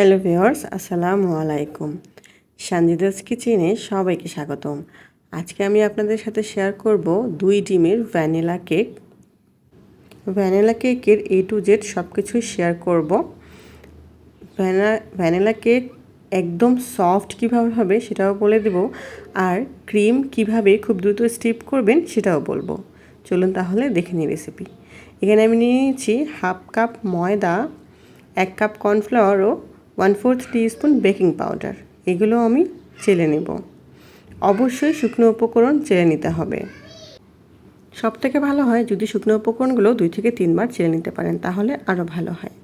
Hello viewers, আসসালামু আলাইকুম। সানজিদাস কিচেনে সবাইকে স্বাগতম। আজকে আমি আপনাদের সাথে শেয়ার করব 2 ডিমের ভ্যানিলা কেক। ভ্যানিলা কেকের A to Z সব কিছুই শেয়ার করব। ভ্যানিলা কেক একদম সফট কীভাবে হবে সেটাও বলে দেব, আর ক্রিম কিভাবে খুব দ্রুত স্টিপ করবেন সেটাও বলবো। চলুন তাহলে দেখে নিই রেসিপি। এখানে আমি নিয়ে নিয়েছি 1/2 কাপ ময়দা, 1 কাপ কর্নফ্লাওয়ার ও 1/4 টিস্পুন বেকিং পাউডার। এগুলো আমি চেলে নেব। অবশ্যই শুকনো উপকরণ চেলে নিতে হবে। সবথেকে ভালো হয় যদি শুকনো উপকরণগুলো 2 থেকে 3 বার চেলে নিতে পারেন, তাহলে আরও ভালো হয়।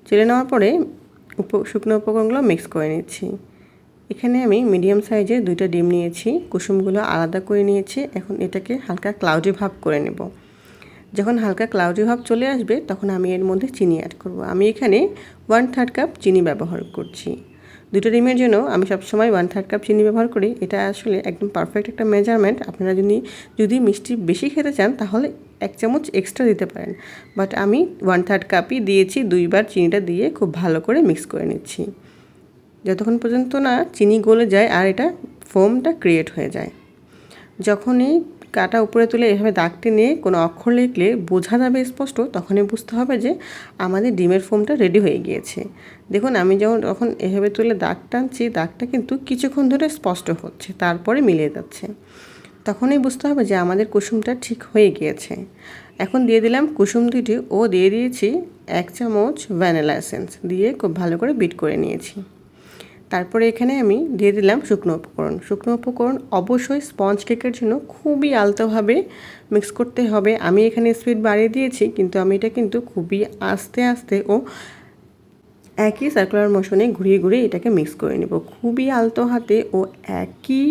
চেলে নেওয়ার পরে শুকনো উপকরণগুলো মিক্স করে নিচ্ছি। এখানে আমি মিডিয়াম সাইজের 2টা ডিম নিয়েছি, কুসুমগুলো আলাদা করে নিয়েছি। এখন এটাকে হালকা ক্লাউডি ভাব করে নেব। যখন হালকা ক্লাউডি ভাব চলে আসবে তখন আমি এর মধ্যে চিনি অ্যাড করব। আমি এখানে 1/3 কাপ চিনি ব্যবহার করছি। 2টা ডিমের জন্য আমি সবসময় 1/3 কাপ চিনি ব্যবহার করি। এটা আসলে একদম পারফেক্ট একটা মেজারমেন্ট। আপনারা যদি মিষ্টি বেশি খেতে চান তাহলে 1 চামচ এক্সট্রা দিতে পারেন, বাট আমি 1/3 কাপই দিয়েছি। 2 বার চিনিটা দিয়ে খুব ভালো করে মিক্স করে নিচ্ছি, যতক্ষণ পর্যন্ত না চিনি গলে যায় আর এটা ফোমটা ক্রিয়েট হয়ে যায়। যখনই কাটা উপরে তুলে এভাবে দাগ টেনে কোনো অক্ষর লিখলে বোঝা যাবে স্পষ্ট, তখনই বুঝতে হবে যে আমাদের ডিমের ফোমটা রেডি হয়ে গিয়েছে। দেখুন আমি যখন এভাবে তুলে দাগ টানছি, দাগটা কিন্তু কিছুক্ষণ ধরে স্পষ্ট হচ্ছে, তারপরে মিলিয়ে যাচ্ছে। তখনই বুঝতে হবে যে আমাদের কুসুমটা ঠিক হয়ে গিয়েছে। এখন দিয়ে দিলাম কুসুম দুটি ও দিয়ে দিয়েছি 1 চামচ ভ্যানিলা এসেন্স, দিয়ে খুব ভালো করে বিট করে নিয়েছি। তারপরে এখানে আমি দিয়ে দিলাম শুকনো উপকরণ। শুকনো উপকরণ অবশ্যই স্পঞ্জ কেকের জন্য খুবই আলতোভাবে মিক্স করতে হবে। আমি এখানে স্পিড বাড়িয়ে দিয়েছি, কিন্তু আমি এটা কিন্তু খুবই আস্তে আস্তে ও একই সার্কুলার মোশনে ঘুরিয়ে ঘুরিয়ে এটাকে মিক্স করে নেব। খুবই আলতো হাতে ও একই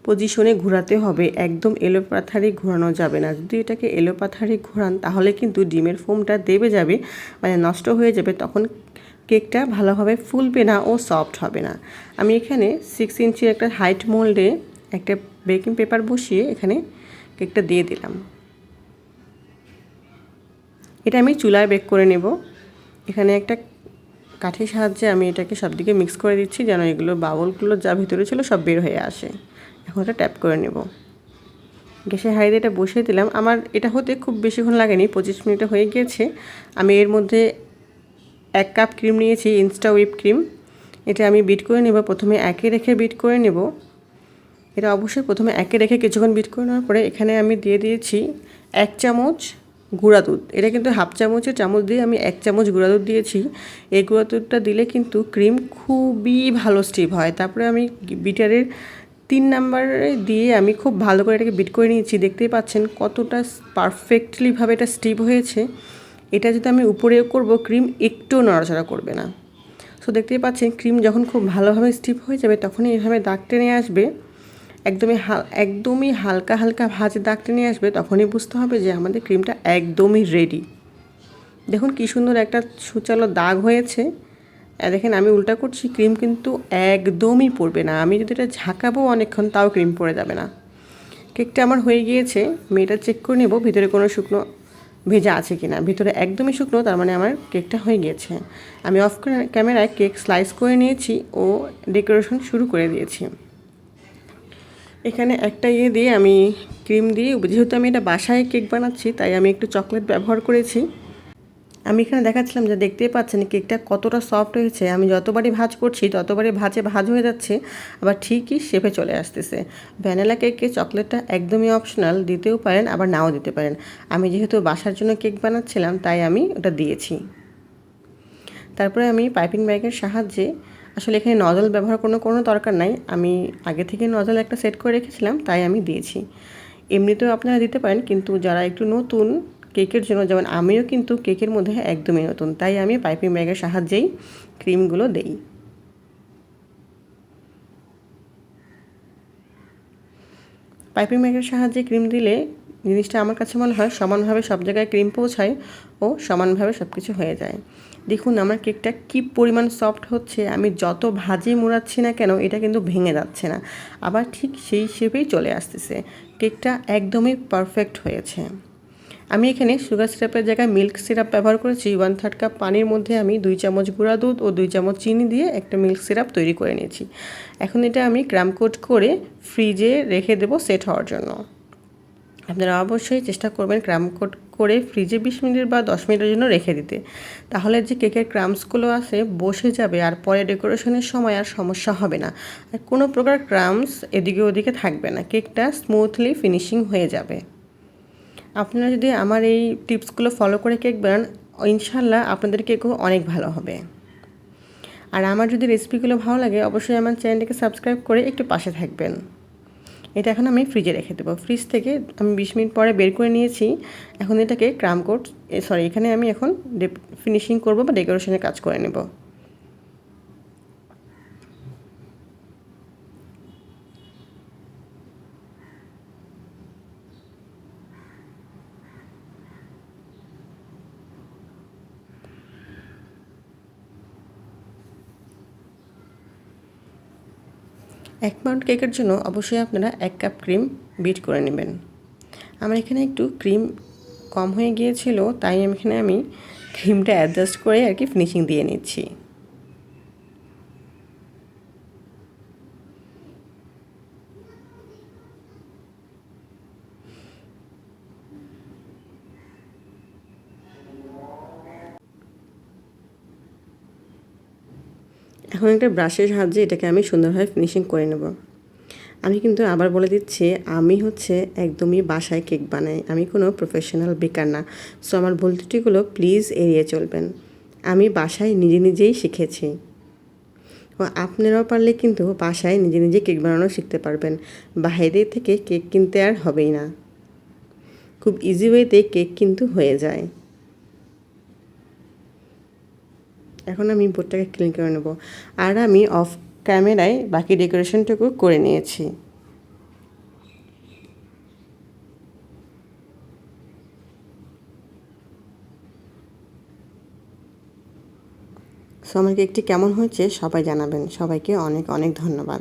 পজিশনে ঘোরাতে হবে, একদম এলোপাথারি ঘোরানো যাবে না। যদি এটাকে এলোপাথারি ঘোরান তাহলে কিন্তু ডিমের ফোমটা দেবে যাবে, মানে নষ্ট হয়ে যাবে, তখন কেকটা ভালোভাবে ফুলবে না ও সফট হবে না। আমি এখানে 6 ইঞ্চির একটা হাইট মোল্ডে একটা বেকিং পেপার বসিয়ে এখানে কেকটা দিয়ে দিলাম। এটা আমি চুলায় বেক করে নেব। এখানে একটা কাঠির সাহায্যে আমি এটাকে সব দিকে মিক্স করে দিচ্ছি, যেন এগুলো বাবলগুলো যা ভিতরে ছিল সব বের হয়ে আসে। এখন এটা ট্যাপ করে নেব। গ্যাসের হাঁড়িতে এটা বসিয়ে দিলাম। আমার এটা হতে খুব বেশিক্ষণ লাগেনি, 25 মিনিটে হয়ে গিয়েছে। আমি এর মধ্যে 1 কাপ ক্রিম নিয়েছি, ইনস্টা হুইপ ক্রিম। এটা আমি বিট করে নেব। প্রথমে একে রেখে বিট করে নেব। এটা অবশ্যই প্রথমে একে রেখে কিছুক্ষণ বিট করে নেওয়ার পরে এখানে আমি দিয়ে দিয়েছি 1 চামচ গুঁড়া দুধ। এটা কিন্তু 1/2 চামচের চামচ দিয়ে আমি 1 চামচ গুঁড়া দুধ দিয়েছি। এই গুঁড়া দুধটা দিলে কিন্তু ক্রিম খুবই ভালো স্টিপ হয়। তারপরে আমি বিটারের 3 নাম্বারে দিয়ে আমি খুব ভালো করে এটাকে বিট করে নিয়েছি। দেখতেই পাচ্ছেন কতটা পারফেক্টলিভাবে এটা স্টিপ হয়েছে। এটা যদি আমি উপরেও করব, ক্রিম একটুও নড়াচড়া করবে না। সো দেখতেই পাচ্ছেন ক্রিম যখন খুব ভালোভাবে স্টিপ হয়ে যাবে তখনই এভাবে দাগ টেনে আসবে, একদমই হালকা হালকা ভাজে দাগ টেনে আসবে। তখনই বুঝতে হবে যে আমাদের ক্রিমটা একদমই রেডি। দেখুন কি সুন্দর একটা সুচালো দাগ হয়েছে। দেখেন আমি উল্টা করছি, ক্রিম কিন্তু একদমই পড়বে না। আমি যদি এটা ঝাঁকাবো অনেকক্ষণ তাও ক্রিম পড়ে যাবে না। কেকটা আমার হয়ে গিয়েছে। আমি এটা চেক করে নেব ভিতরে কোনো শুকনো ভেজা আছে কিনা। ভিতরে একদমই শুকনো, তার মানে আমার কেকটা হয়ে গিয়েছে। আমি অফ ক্যামেরায় কেক স্লাইস করে নিয়েছি ও ডেকোরেশন শুরু করে দিয়েছি। এখানে একটা দিয়ে আমি ক্রিম দিয়ে, যেহেতু আমি এটা বাসায় কেক বানাচ্ছি তাই আমি একটু চকলেট ব্যবহার করেছি। আমি এখানে দেখাচ্ছিলাম যে দেখতেই পাচ্ছেন কেকটা কতটা সফট হয়েছে। আমি যতবারই ভাঁজ করছি ততবারই ভাঁজ হয়ে যাচ্ছে, আবার ঠিকই শেপে চলে আসতেছে। ভ্যানিলা কেকে চকলেটটা একদমই অপশনাল, দিতেও পারেন আবার নাও দিতে পারেন। আমি যেহেতু বাসার জন্য কেক বানাচ্ছিলাম তাই আমি ওটা দিয়েছি। তারপরে আমি পাইপিং ব্যাগের সাহায্যে, আসলে এখানে নজল ব্যবহার কোনো দরকার নাই, আমি আগে থেকে নজল একটা সেট করে রেখেছিলাম তাই আমি দিয়েছি। এমনিতেও আপনারা দিতে পারেন, কিন্তু যারা একটু নতুন কেকের জন্য, যেমন আমিও কিন্তু কেকের মধ্যে একদমই নতুন, তাই আমি পাইপিং ব্যাগের সাহায্যেই ক্রিমগুলো দেই। পাইপিং ব্যাগের সাহায্যে ক্রিম দিলে জিনিসটা আমার কাছে মনে হয় সমানভাবে সব জায়গায় ক্রিম পৌঁছায় ও সমানভাবে সব কিছু হয়ে যায়। দেখুন আমার কেকটা কী পরিমাণ সফট হচ্ছে। আমি যত ভাজি মোড়াচ্ছি না কেন এটা কিন্তু ভেঙে যাচ্ছে না, আবার ঠিক সেই শেপেই চলে আসতেছে। কেকটা একদমই পারফেক্ট হয়েছে। আমি এখানে সুগার সিরাপের জায়গায় মিল্ক সিরাপ ব্যবহার করেছি। 1/3 কাপ পানির মধ্যে আমি 2 চামচ গুঁড়া দুধ ও 2 চামচ চিনি দিয়ে একটা মিল্ক সিরাপ তৈরি করে নিয়েছি। এখন এটা আমি ক্রাম কোট করে ফ্রিজে রেখে দেবো সেট হওয়ার জন্য। আপনারা অবশ্যই চেষ্টা করবেন ক্রাম কোট করে ফ্রিজে 20 মিনিট বা 10 মিনিটের জন্য রেখে দিতে। তাহলে যে কেকের ক্রামসগুলো আছে বসে যাবে আর পরে ডেকোরেশনের সময় আর সমস্যা হবে না। আর কোনো প্রকার ক্রামস এদিকে ওদিকে থাকবে না, কেকটা স্মুথলি ফিনিশিং হয়ে যাবে। আপনারা যদি আমার এই টিপসগুলো ফলো করে কেক বানান, ইনশাল্লাহ আপনাদের কেকও অনেক ভালো হবে। আর আমার যদি রেসিপিগুলো ভালো লাগে অবশ্যই আমার চ্যানেলটিকে সাবস্ক্রাইব করে একটু পাশে থাকবেন। এটা এখন আমি ফ্রিজে রেখে দেবো। ফ্রিজ থেকে আমি 20 মিনিট পরে বের করে নিয়েছি। এখন এটাকে ক্রাম কোট এখানে আমি এখন ফিনিশিং করব বা ডেকোরেশনের কাজ করে নেব। এক পাউন্ড কেকের জন্য অবশ্যই আপনারা 1 কাপ ক্রিম বিট করে নেবেন। আমার এখানে একটু ক্রিম কম হয়ে গিয়েছিল, তাই এখানে আমি ক্রিমটা অ্যাডজাস্ট করে আর কি ফিনিশিং দিয়ে নিচ্ছি। এখন একটা ব্রাশের সাহায্যে এটাকে আমি সুন্দরভাবে ফিনিশিং করে নেব। আমি কিন্তু আবার বলে দিচ্ছি, আমি একদমই বাসায় কেক বানাই, আমি কোনো প্রফেশনাল বেকার না। সো আমার ভুল ত্রুটিগুলো প্লিজ এড়িয়ে চলবেন। আমি বাসায় নিজে নিজেই শিখেছি। ও আপনারাও পারলে কিন্তু বাসায় নিজে নিজে কেক বানানো শিখতে পারবেন। বাইরে থেকে কেক কিনতে আর হবেই না, খুব ইজি ওয়েতে কেক কিন্তু হয়ে যায়। এখন আমি বোর্ডটাকে ক্লিন করে নেব। আর আমি অফ ক্যামেরায় বাকি ডেকোরেশনটুকু করে নিয়েছি। সো আমার কেকটি কেমন হয়েছে সবাই জানাবেন। সবাইকে অনেক অনেক ধন্যবাদ।